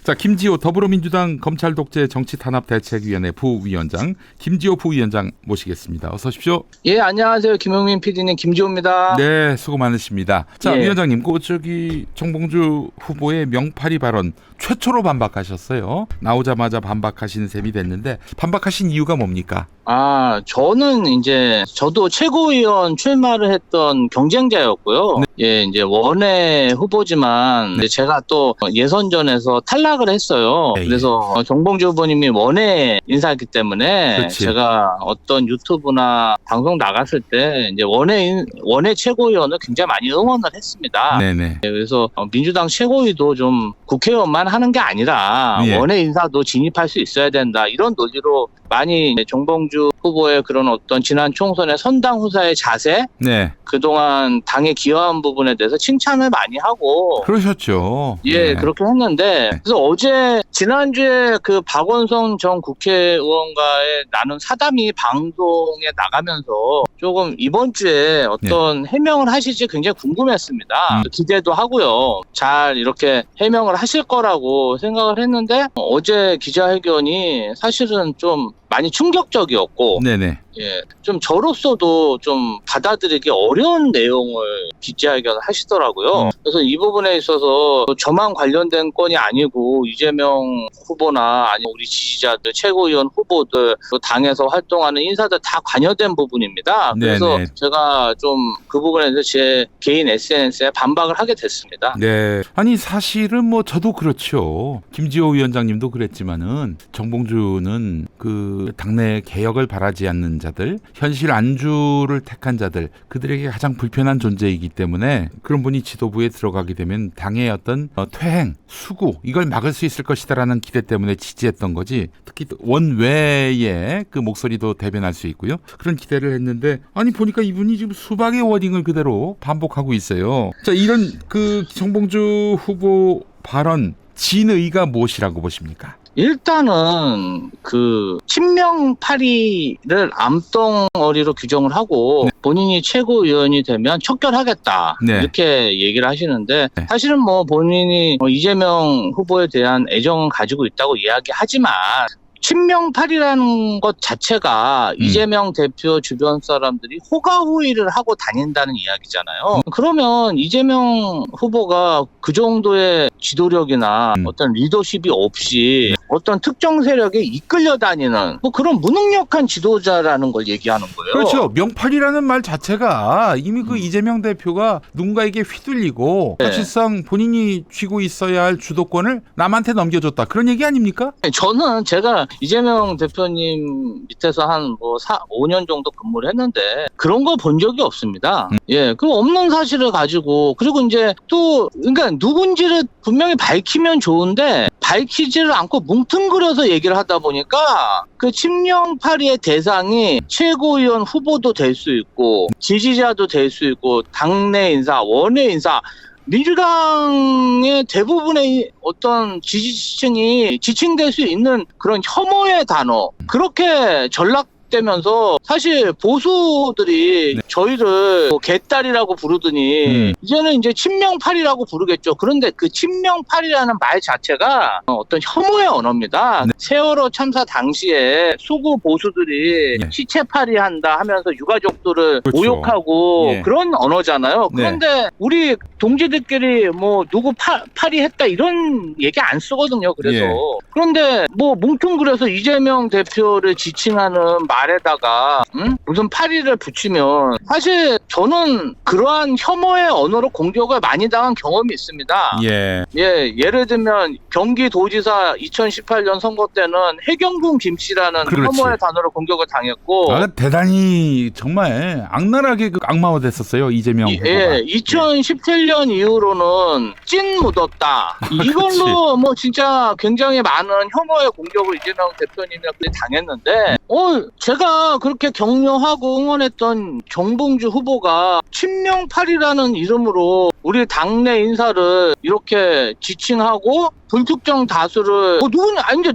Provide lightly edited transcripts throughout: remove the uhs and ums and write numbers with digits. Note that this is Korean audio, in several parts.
자, 김지호 더불어민주당 검찰 독재 정치 탄압 대책위원회 부위원장 김지호 부위원장 모시겠습니다. 어서 오십시오. 예, 안녕하세요. 김용민 PD님 김지호입니다. 네, 수고 많으십니다. 자, 예. 위원장님, 정봉주 후보의 명파리 발언 최초로 반박하셨어요. 나오자마자 반박하시는 셈이 됐는데 반박하신 이유가 뭡니까? 저도 최고위원 출마를 했던 경쟁자였고요. 네. 예, 이제 원외 후보지만 이제 제가 또 예선전에서 탈락을 했어요. 예, 예. 그래서 정봉주 후보님이 원외 인사였기 때문에 그렇지. 제가 어떤 유튜브나 방송 나갔을 때 이제 원외 최고위원을 굉장히 많이 응원을 했습니다. 네네. 그래서 민주당 최고위도 좀 국회의원만 하는 게 아니라 예. 원외 인사도 진입할 수 있어야 된다. 이런 논리로 많이 정봉주 후보의 그런 어떤 지난 총선의 선당 후사의 자세, 네. 그동안 당에 기여한 부분에 대해서 칭찬을 많이 하고 그러셨죠. 예, 네. 그렇게 했는데, 그래서 지난주에 그 박원순 전 국회의원과의 나눈 사담이 방송에 나가면서 조금 이번 주에 어떤 해명을 하실지 굉장히 궁금했습니다. 기대도 하고요. 잘 이렇게 해명을 하실 거라고 생각을 했는데, 어제 기자회견이 사실은 좀 많이 충격적이었고, 네네. 예, 좀 저로서도 좀 받아들이기 어려운 내용을 기자회견을 하시더라고요. 그래서 이 부분에 있어서 저만 관련된 건이 아니고 이재명 후보나 아니면 우리 지지자들, 최고위원 후보들, 또 당에서 활동하는 인사들 다 관여된 부분입니다. 그래서 네네. 제가 좀 그 부분에 대해서 제 개인 SNS에 반박을 하게 됐습니다. 네. 아니 사실은 뭐 저도 그렇죠. 김지호 위원장님도 그랬지만은 정봉주는 그 당내 개혁을 바라지 않는 자들, 현실 안주를 택한 자들, 그들에게 가장 불편한 존재이기 때문에 그런 분이 지도부에 들어가게 되면 당의 어떤 퇴행, 수구 이걸 막을 수 있을 것이다라는 기대 때문에 지지했던 거지. 특히 원외의 그 목소리도 대변할 수 있고요. 그런 기대를 했는데 아니 보니까 이분이 지금 수박의 워딩을 그대로 반복하고 있어요. 자, 이런 그 정봉주 후보 발언 진의가 무엇이라고 보십니까? 일단은 그 친명파리를 암덩어리로 규정을 하고 본인이 최고위원이 되면 척결하겠다 네. 이렇게 얘기를 하시는데 네. 사실은 뭐 본인이 이재명 후보에 대한 애정은 가지고 있다고 이야기하지만 친명파리라는 것 자체가 이재명 대표 주변 사람들이 호가호위를 하고 다닌다는 이야기잖아요. 그러면 이재명 후보가 그 정도의 지도력이나 어떤 리더십이 없이 어떤 특정 세력에 이끌려 다니는 뭐 그런 무능력한 지도자라는 걸 얘기하는 거예요. 그렇죠. 명팔이라는 말 자체가 이미 그 이재명 대표가 누군가에게 휘둘리고 네. 사실상 본인이 쥐고 있어야 할 주도권을 남한테 넘겨줬다. 그런 얘기 아닙니까? 저는 제가 이재명 대표님 밑에서 한 5년 정도 근무를 했는데 그런 거 본 적이 없습니다. 예, 그 없는 사실을 가지고 그리고 이제 또 그러니까 누군지를 분명히 밝히면 좋은데 밝히지를 않고 뭉뚱그려서 얘기를 하다 보니까 그 친명파리의 대상이 최고위원 후보도 될 수 있고 지지자도 될 수 있고 당내 인사, 원외 인사 민주당의 대부분의 어떤 지지층이 지칭될 수 있는 그런 혐오의 단어 그렇게 전락되면서 사실 보수들이 저희를 개딸이라고 부르더니 이제는 이제 친명파리라고 부르겠죠. 그런데 그 친명파리라는 말 자체가 어떤 혐오의 언어입니다. 세월호 참사 당시에 수구 보수들이 시체파리 한다 하면서 유가족들을 그렇죠. 모욕하고 그런 언어잖아요. 그런데 우리 동지들끼리 뭐 누구 파리했다 이런 얘기 안 쓰거든요. 그래서 그런데 뭐 뭉뚱그려서 이재명 대표를 지칭하는 말에다가 무슨 파리를 붙이면 사실 저는 그러한 혐오의 언어로 공격을 많이 당한 경험이 있습니다. 예를 들면 경기도지사 2018년 선거 때는 해경군 김씨라는 혐오의 단어로 공격을 당했고 대단히 정말 악랄하게 악마화됐었어요. 이재명 후보가. 2017년 이후로는 찐 묻었다. 이걸로 뭐 진짜 굉장히 많은 혐오의 공격을 이재명 대표님이 당했는데 제가 그렇게 격려하고 응원했던 정봉주 후보가 친명파리라는 이름으로 우리 당내 인사를 이렇게 지칭하고 불특정 다수를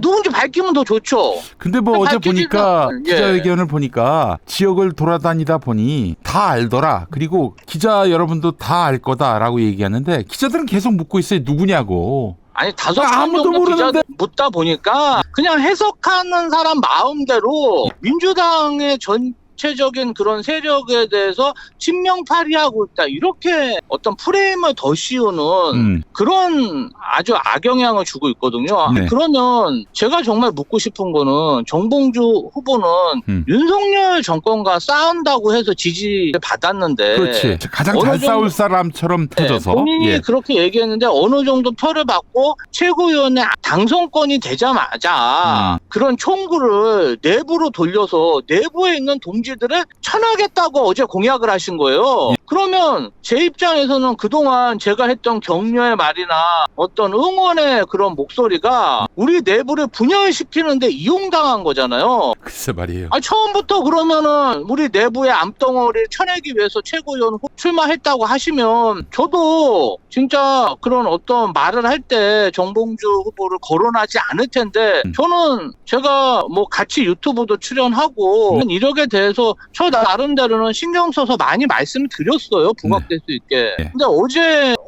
누군지 밝히면 더 좋죠. 근데 뭐 어제 보니까 기자회견을 보니까 지역을 돌아다니다 보니 다 알더라. 그리고 기자 여러분도 다 알 거다라고 얘기하는데 기자들은 계속 묻고 있어요. 누구냐고. 아니 5번 아무도 정도 기자 모르는데. 묻다 보니까 그냥 해석하는 사람 마음대로 민주당의 전체적인 그런 세력에 대해서 친명파리하고 있다 이렇게 어떤 프레임을 더 씌우는 그런 아주 악영향을 주고 있거든요. 네. 그러면 제가 정말 묻고 싶은 거는 정봉주 후보는 윤석열 정권과 싸운다고 해서 지지를 받았는데 그렇지. 가장 어느 잘 정도- 싸울 사람처럼 터져서. 본인이 예. 그렇게 얘기했는데 어느 정도 표를 받고 최고위원회 당선권이 되자마자 그런 총구를 내부로 돌려서 내부에 있는 동지들을 쳐나겠다고 어제 공약을 하신 거예요. 그러면 제 입장에서는 그동안 제가 했던 격려의 말이나 어떤 응원의 그런 목소리가 우리 내부를 분열시키는데 이용당한 거잖아요. 글쎄 말이에요. 처음부터 그러면은 우리 내부의 암덩어리를 쳐내기 위해서 최고위원 출마했다고 하시면 저도 진짜 그런 어떤 말을 할 때 정봉주 후보를 거론하지 않을 텐데 저는 제가 뭐 같이 유튜브도 출연하고 이력에 대해서 저 나름대로는 신경 써서 많이 말씀드렸어요. 부각될 수 있게. 네. 근데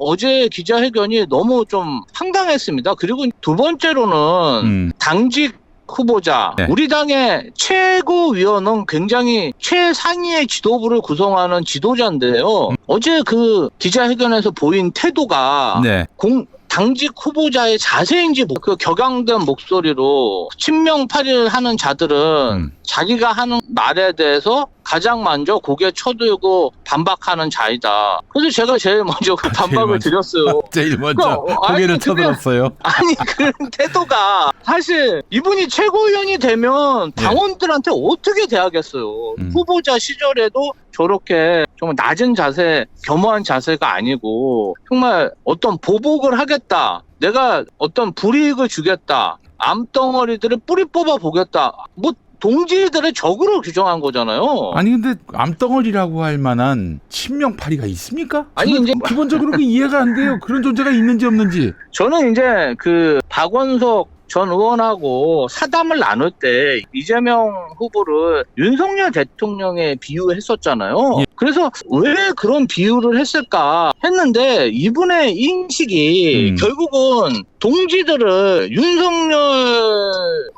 어제 기자회견이 너무 좀 황당했습니다. 그리고 두 번째로는 당직 후보자, 네. 우리 당의 최고위원은 굉장히 최상위의 지도부를 구성하는 지도자인데요. 어제 그 기자회견에서 보인 태도가 네. 당직 후보자의 자세인지 그 격양된 목소리로 친명파리를 하는 자들은 자기가 하는 말에 대해서 가장 먼저 고개 쳐들고 반박하는 자이다. 그래서 제가 제일 먼저 그 반박을 드렸어요. 제일 먼저 그러니까, 고개를 아니, 쳐들었어요. 아니 그런 태도가 사실 이분이 최고위원이 되면 당원들한테 어떻게 대하겠어요. 후보자 시절에도 저렇게 정말 낮은 자세, 겸허한 자세가 아니고 정말 어떤 보복을 하겠다. 내가 어떤 불이익을 주겠다. 암덩어리들을 뿌리 뽑아 보겠다. 뭐 동지들의 적으로 규정한 거잖아요. 아니 근데 암덩어리라고 할 만한 친명파리가 있습니까? 아니, 저는 이제 기본적으로 그 이해가 안 돼요. 그런 존재가 있는지 없는지. 저는 이제 그 박원석 전 의원하고 사담을 나눌 때 이재명 후보를 윤석열 대통령에 비유했었잖아요. 예. 그래서 왜 그런 비유를 했을까 했는데 이분의 인식이 결국은 동지들을 윤석열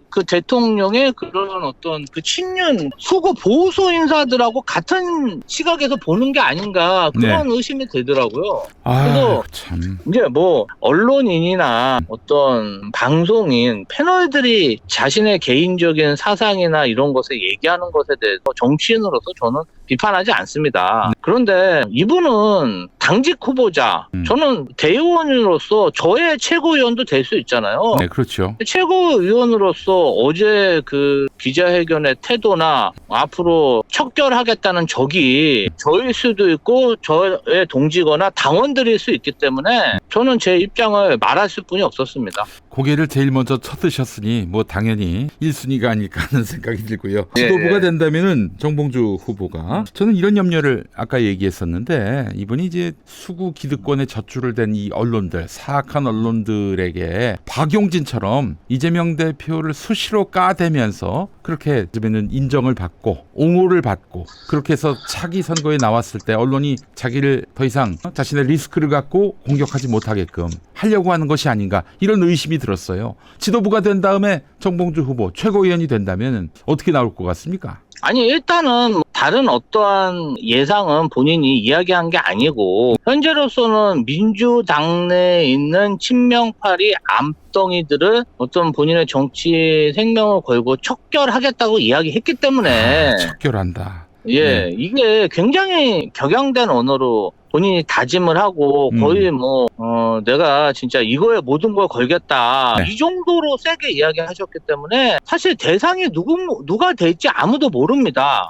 그 대통령의 그런 어떤 그 친윤 수구 보수 인사들하고 같은 시각에서 보는 게 아닌가 그런 의심이 들더라고요. 그래서 참. 이제 뭐 언론인이나 어떤 방송인 패널들이 자신의 개인적인 사상이나 이런 것을 얘기하는 것에 대해서 정치인으로서 저는 비판하지 않습니다. 그런데 이분은 당직 후보자, 저는 대의원으로서 저의 최고위원도 될 수 있잖아요. 네, 그렇죠. 최고위원으로서 어제 그 기자회견의 태도나 앞으로 척결하겠다는 적이 저일 수도 있고 저의 동지거나 당원들일 수 있기 때문에 저는 제 입장을 말할 뿐이 없었습니다. 고개를 제일 먼저 쳐드셨으니 뭐 당연히 1순위가 아닐까 하는 생각이 들고요. 지도부가 된다면은 정봉주 후보가 저는 이런 염려를 아까 얘기했었는데 이분이 이제 수구 기득권에 젖줄을 댄 이 언론들 사악한 언론들에게 박용진처럼 이재명 대표를 수시로 까대면서 그렇게 요즘에는 인정을 받고 옹호를 받고 그렇게 해서 차기 선거에 나왔을 때 언론이 자기를 더 이상 자신의 리스크를 갖고 공격하지 못하게끔 하려고 하는 것이 아닌가 이런 의심이 들었어요. 지도부가 된 다음에 정봉주 후보 최고위원이 된다면 어떻게 나올 것 같습니까? 아니 일단은 다른 어떠한 예상은 본인이 이야기한 게 아니고 현재로서는 민주당 내에 있는 친명파리 암덩이들을 어떤 본인의 정치 생명을 걸고 척결하겠다고 이야기했기 때문에 척결한다. 이게 굉장히 격양된 언어로 본인이 다짐을 하고 거의 뭐 내가 진짜 이거에 모든 걸 걸겠다 이 정도로 세게 이야기하셨기 때문에 사실 대상이 누가 될지 아무도 모릅니다.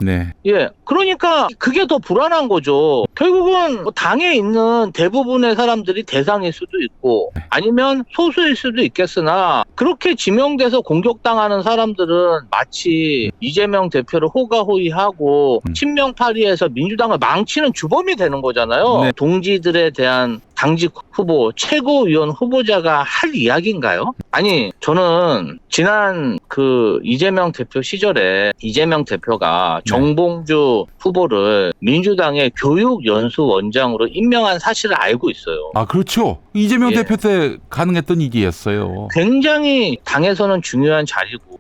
그러니까 그게 더 불안한 거죠. 결국은 뭐 당에 있는 대부분의 사람들이 대상일 수도 있고 아니면 소수일 수도 있겠으나 그렇게 지명돼서 공격당하는 사람들은 마치 이재명 대표를 호가호위하고 친명파리에서 민주당을 망치는 주범이 되는 거잖아요. 대해서 네. 동지들에 대한 당직 후보, 최고위원 후보자가 할 이야기인가요? 아니, 저는 지난 이재명 대표 시절에 이재명 대표가 네. 정봉주 후보를 민주당의 교육연수원장으로 임명한 사실을 알고 있어요. 아, 그렇죠. 이재명 예. 대표 때 가능했던 일이었어요. 굉장히 당에서는 중요한 자리고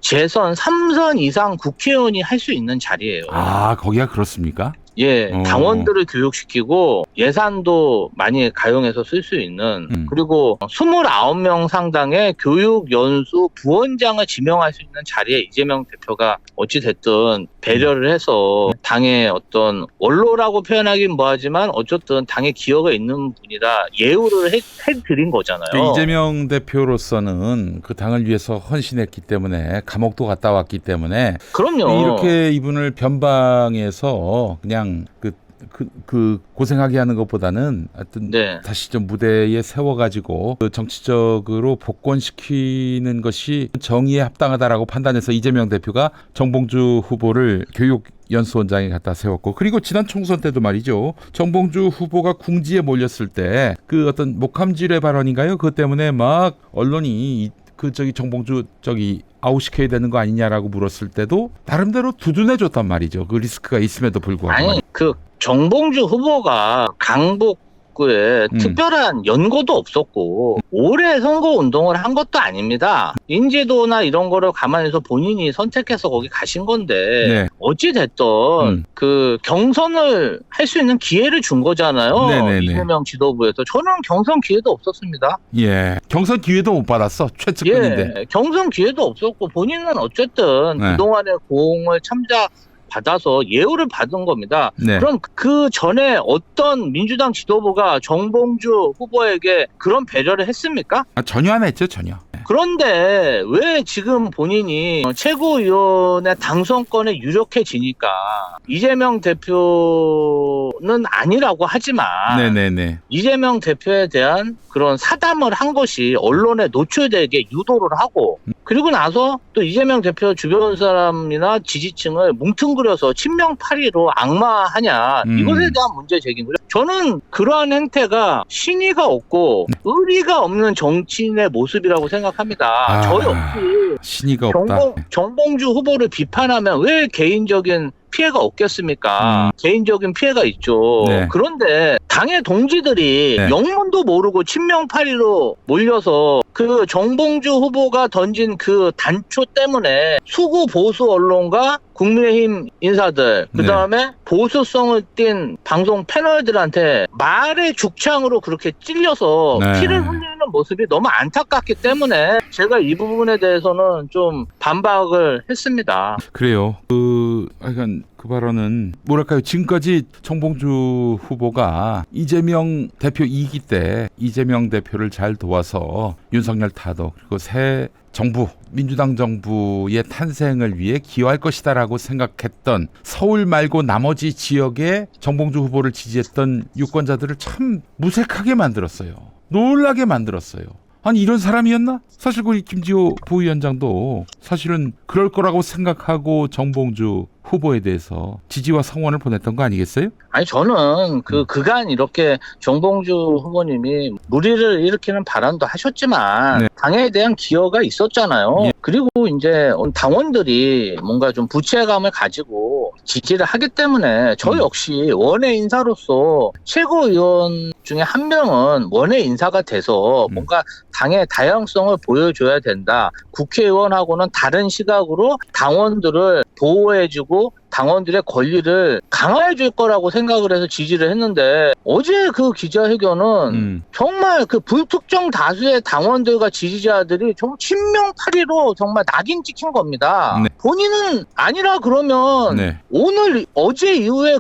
재선 3선 이상 국회의원이 할 수 있는 자리예요. 아, 거기가 그렇습니까? 예, 당원들을 교육시키고 예산도 많이 가용해서 쓸 수 있는 그리고 29명 상당의 교육연수 부원장을 지명할 수 있는 자리에 이재명 대표가 어찌됐든 배려를 해서 당의 어떤 원로라고 표현하긴 뭐하지만 어쨌든 당의 기여가 있는 분이라 예우를 해드린 거잖아요. 이재명 대표로서는 그 당을 위해서 헌신했기 때문에 감옥도 갔다 왔기 때문에 그럼요. 이렇게 이분을 변방해서 그냥 고생하게 하는 것보다는 하여튼 네. 다시 좀 무대에 세워가지고 정치적으로 복권시키는 것이 정의에 합당하다라고 판단해서 이재명 대표가 정봉주 후보를 교육연수원장에 갖다 세웠고, 그리고 지난 총선 때도 말이죠. 정봉주 후보가 궁지에 몰렸을 때 어떤 목함질의 발언인가요? 그것 때문에 막 언론이 정봉주 아웃시켜야 되는 거 아니냐라고 물었을 때도 나름대로 두둔해줬단 말이죠. 그 리스크가 있음에도 불구하고. 아니, 정봉주 후보가 강북구에 특별한 연고도 없었고 오래 선거 운동을 한 것도 아닙니다. 인지도나 이런 거를 감안해서 본인이 선택해서 거기 가신 건데 네. 어찌 됐든 경선을 할 수 있는 기회를 준 거잖아요. 네네네. 이재명 지도부에서. 저는 경선 기회도 없었습니다. 예, 경선 기회도 못 받았어. 최측근인데. 예, 경선 기회도 없었고 본인은 어쨌든 네. 그동안의 공을 받아서 예우를 받은 겁니다. 네. 그럼 그 전에 어떤 민주당 지도부가 정봉주 후보에게 그런 배려를 했습니까? 전혀 안 했죠, 전혀. 그런데 왜 지금 본인이 최고위원의 당선권에 유력해지니까 이재명 대표는 아니라고 하지만 네네네. 이재명 대표에 대한 그런 사담을 한 것이 언론에 노출되게 유도를 하고 그리고 나서 또 이재명 대표 주변 사람이나 지지층을 뭉뚱그려서 친명파리로 악마하냐 이것에 대한 문제 제기인 거죠. 저는 그러한 행태가 신의가 없고 의리가 없는 정치인의 모습이라고 생각합니다. 저 역시 신의가 없다. 정봉주 후보를 비판하면 왜 개인적인 피해가 없겠습니까? 개인적인 피해가 있죠. 네. 그런데 당의 동지들이 네. 영문도 모르고 친명파리로 몰려서 정봉주 후보가 던진 단초 때문에 수구 보수 언론과 국민의힘 인사들, 그 다음에 보수성을 띤 방송 패널들한테 말의 죽창으로 그렇게 찔려서 피를 흘리는 모습이 너무 안타깝기 때문에 제가 이 부분에 대해서는 좀 반박을 했습니다. 그래요. 그 발언은 뭐랄까요? 지금까지 정봉주 후보가 이재명 대표 2기 때 이재명 대표를 잘 도와서 윤석열 타도 그리고 새 정부, 민주당 정부의 탄생을 위해 기여할 것이다라고 생각했던 서울 말고 나머지 지역에 정봉주 후보를 지지했던 유권자들을 참 무색하게 만들었어요. 놀라게 만들었어요. 아니, 이런 사람이었나? 사실 우리 김지호 부위원장도 사실은 그럴 거라고 생각하고 정봉주 후보에 대해서 지지와 성원을 보냈던 거 아니겠어요? 아니, 저는 그간 이렇게 정봉주 후보님이 무리를 일으키는 발언도 하셨지만 당에 대한 기여가 있었잖아요. 예. 그리고 이제 당원들이 뭔가 좀 부채감을 가지고 지지를 하기 때문에 저 역시 원외 인사로서 최고위원 중에 한 명은 원외 인사가 돼서 뭔가 당의 다양성을 보여줘야 된다. 국회의원하고는 다른 시각으로 당원들을 보호해주고 당원들의 권리를 강화해줄 거라고 생각을 해서 지지를 했는데 어제 기자회견은 정말 불특정 다수의 당원들과 지지자들이 정말 친명파리로 정말 낙인 찍힌 겁니다. 네. 본인은 아니라 그러면 어제 이후에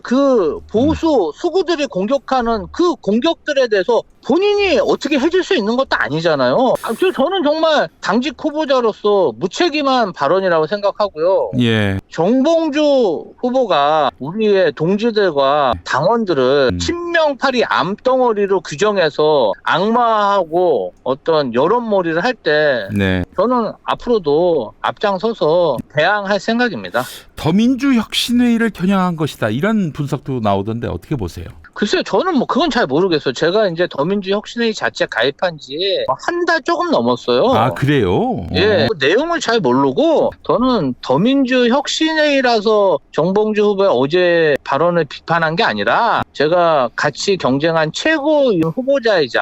보수 수구들이 공격하는 공격들에 대해서 본인이 어떻게 해줄 수 있는 것도 아니잖아요. 저는 정말 당직 후보자로서 무책임한 발언이라고 생각하고요. 예. 정봉주 후보가 우리의 동지들과 당원들을 친명파리 암덩어리로 규정해서 악마하고 어떤 여론몰이를 할 때 저는 앞으로도 앞장서서 대항할 생각입니다. 더민주혁신회의를 겨냥한 것이다. 이런 분석도 나오던데 어떻게 보세요? 글쎄요, 저는 뭐 그건 잘 모르겠어요. 제가 이제 더민주혁신회의 자체 가입한 지 한 달 조금 넘었어요. 아, 그래요? 예, 그 내용을 잘 모르고 저는 더민주혁신회의라서 정봉주 후보의 어제 발언을 비판한 게 아니라 제가 같이 경쟁한 최고 후보자이자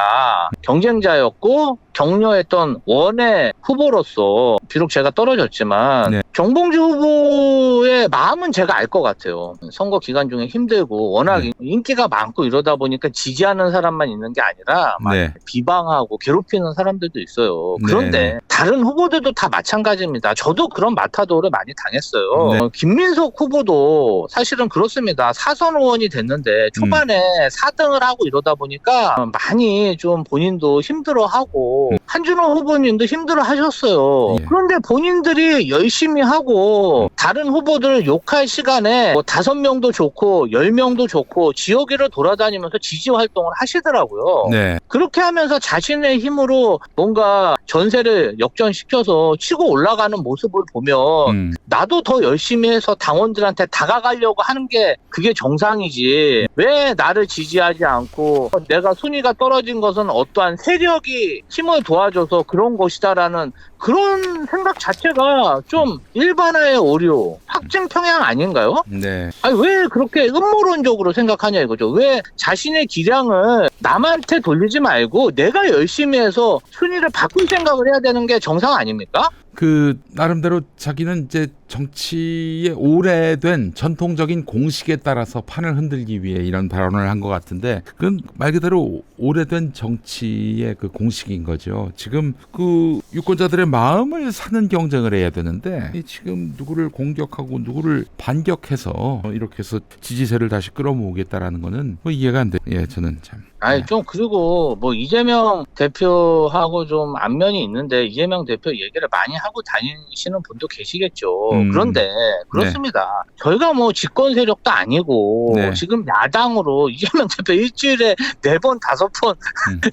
경쟁자였고 격려했던 원외 후보로서 비록 제가 떨어졌지만 네. 정봉주 후보의 마음은 제가 알 것 같아요. 선거 기간 중에 힘들고 워낙 네. 인기가 많고 이러다 보니까 지지하는 사람만 있는 게 아니라 막 네. 비방하고 괴롭히는 사람들도 있어요. 네, 그런데 네. 다른 후보들도 다 마찬가지입니다. 저도 그런 마타도를 많이 당했어요. 네. 김민석 후보도 사실은 그렇습니다. 사선 의원이 됐는데 초반에 4등을 하고 이러다 보니까 많이 좀 본인도 힘들어하고 한준호 후보님도 힘들어하셨어요. 예. 그런데 본인들이 열심히 하고 다른 후보들을 욕할 시간에 뭐 5명도 좋고 10명도 좋고 지역위를 돌아다니면서 지지 활동을 하시더라고요. 네. 그렇게 하면서 자신의 힘으로 뭔가 전세를 역전시켜서 치고 올라가는 모습을 보면 나도 더 열심히 해서 당원들한테 다가가려고 하는 게 그게 정상이지. 왜 나를 지지하지 않고 내가 순위가 떨어진 것은 어떠한 세력이 힘을 도와줘서 그런 것이다라는 그런 생각 자체가 좀 일반화의 오류, 확증 평양 아닌가요? 네. 아니 왜 그렇게 음모론적으로 생각하냐 이거죠. 왜 자신의 기량을 남한테 돌리지 말고 내가 열심히 해서 순위를 바꿀 생각을 해야 되는 게 정상 아닙니까? 그 나름대로 자기는 이제 정치의 오래된 전통적인 공식에 따라서 판을 흔들기 위해 이런 발언을 한 것 같은데 그건 말 그대로 오래된 정치의 그 공식인 거죠. 지금 그 유권자들의 마음을 사는 경쟁을 해야 되는데 지금 누구를 공격하고 누구를 반격해서 이렇게 해서 지지세를 다시 끌어모으겠다라는 거는 뭐 이해가 안 돼. 예, 저는 참. 아니 좀 그리고 뭐 이재명 대표하고 좀 안면이 있는데 이재명 대표 얘기를 많이 하고 다니시는 분도 계시겠죠. 그런데 그렇습니다. 저희가 뭐 집권 세력도 아니고 네. 지금 야당으로 이재명 대표 일주일에 4번 5번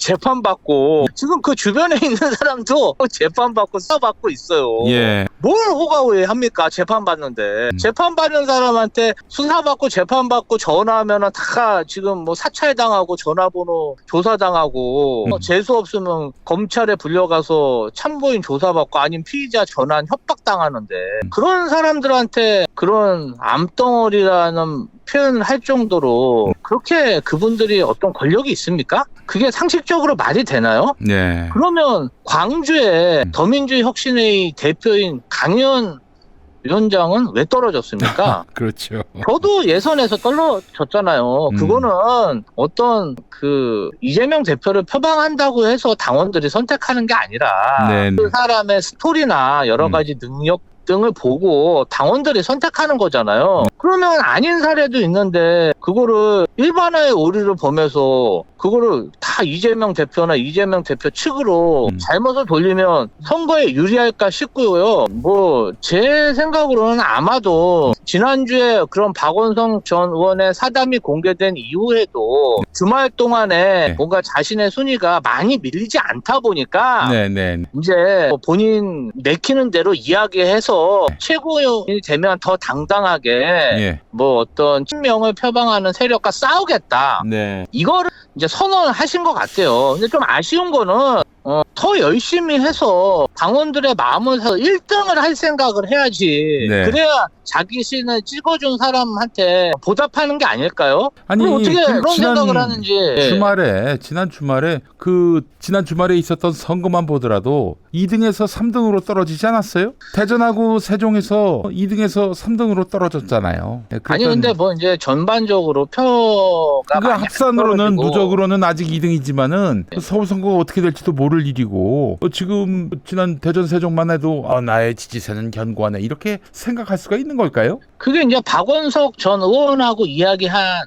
재판받고 지금 그 주변에 있는 사람도 재판받고 수사받고 있어요. 예. 뭘 호가호에 합니까? 재판받는데. 재판받는 사람한테 수사받고 재판받고 전화하면은 다 지금 뭐 사찰당하고 전화번호 조사당하고 재수 없으면 검찰에 불려가서 참고인 조사받고 아니면 피의자 전환 협박당하는데 그런 사람들한테 그런 암덩어리라는 표현을 할 정도로 그렇게 그분들이 어떤 권력이 있습니까? 그게 상식적으로 말이 되나요? 네. 그러면 광주에 더민주혁신회의 대표인 강현 위원장은 왜 떨어졌습니까? 그렇죠. 저도 예선에서 떨어졌잖아요. 그거는 어떤 그 이재명 대표를 표방한다고 해서 당원들이 선택하는 게 아니라 네. 그 사람의 스토리나 여러 가지 능력 등을 보고 당원들이 선택하는 거잖아요. 그러면 아닌 사례도 있는데 그거를 일반화의 오류를 보면서 그거를 다 이재명 대표나 이재명 대표 측으로 잘못을 돌리면 선거에 유리할까 싶고요. 뭐 제 생각으로는 아마도 지난주에 그런 박원성 전 의원의 사담이 공개된 이후에도 주말 동안에 뭔가 자신의 순위가 많이 밀리지 않다 보니까 네네. 이제 본인 내키는 대로 이야기해서 최고위원이 되면 더 당당하게 예. 뭐 어떤 친명을 표방하는 세력과 싸우겠다. 네. 이거를 이제 선언을 하신 것 같아요. 근데 좀 아쉬운 거는 더 열심히 해서 당원들의 마음을 사서 1등을 할 생각을 해야지. 네. 그래야 자기 신을 찍어준 사람한테 보답하는 게 아닐까요? 아니, 그럼 어떻게 그 그런 생각을 하는지. 지난 주말에 있었던 선거만 보더라도 2등에서 3등으로 떨어지지 않았어요? 대전하고 세종에서 2등에서 3등으로 떨어졌잖아요. 아니 근데 뭐 이제 전반적으로 표가 그 많이 합산으로는 떨어지고. 누적으로는 아직 2등이지만은 서울 선거가 어떻게 될지도 모를 일이고 지금 지난 대전 세종만 해도 나의 지지세는 견고하네 이렇게 생각할 수가 있는 걸까요? 그게 이제 박원석 전 의원하고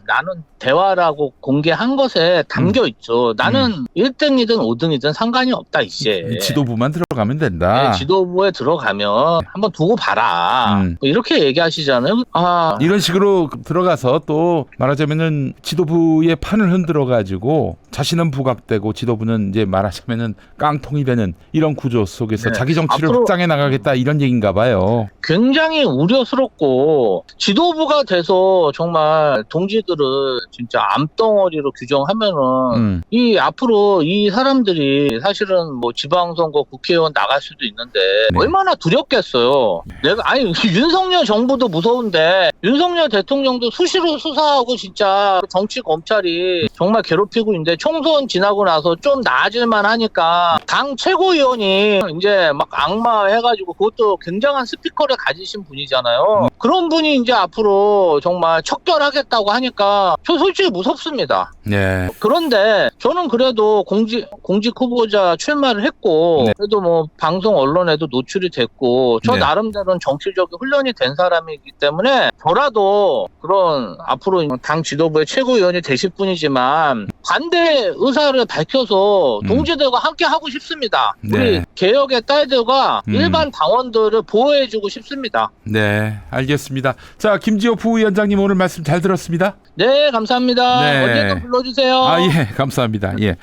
나눈 대화라고 공개한 것에 담겨 있죠. 나는 1등이든 5등이든 상관이 없다 이제. 지도부만 들어. 들어가면 된다. 네, 지도부에 들어가면 한번 두고 봐라. 뭐 이렇게 얘기하시잖아요. 이런 식으로 들어가서 또 말하자면은 지도부의 판을 흔들어 가지고 자신은 부각되고 지도부는 이제 말하자면은 깡통이 되는 이런 구조 속에서 네. 자기 정치를 앞으로 확장해 나가겠다 이런 얘기인가 봐요. 굉장히 우려스럽고 지도부가 돼서 정말 동지들을 진짜 암덩어리로 규정하면은 이 앞으로 이 사람들이 사실은 뭐 지방선거 국회의원 나갈 수도 있는데 네. 얼마나 두렵겠어요. 내가 아니 윤석열 정부도 무서운데 윤석열 대통령도 수시로 수사하고 진짜 정치 검찰이 정말 괴롭히고 있는데 총선 지나고 나서 좀 나아질만 하니까 당 최고위원이 이제 막 악마 해가지고 그것도 굉장한 스피커를 가지신 분이잖아요. 그런 분이 이제 앞으로 정말 척결하겠다고 하니까 저 솔직히 무섭습니다. 네. 그런데 저는 그래도 공직 후보자 출마를 했고 네. 그래도 뭐 방송 언론에도 노출이 됐고 저 네. 나름대로는 정치적인 훈련이 된 사람이기 때문에 저라도 그런 앞으로 당 지도부의 최고위원이 되실 분이지만 반대 의사를 밝혀서 동지들과 함께 하고 싶습니다. 네. 우리 개혁의 딸들과 일반 당원들을 보호해주고 싶습니다. 네, 알겠습니다. 자, 김지호 부위원장님 오늘 말씀 잘 들었습니다. 네, 감사합니다. 네. 언제든 불러주세요. 예, 감사합니다. 예.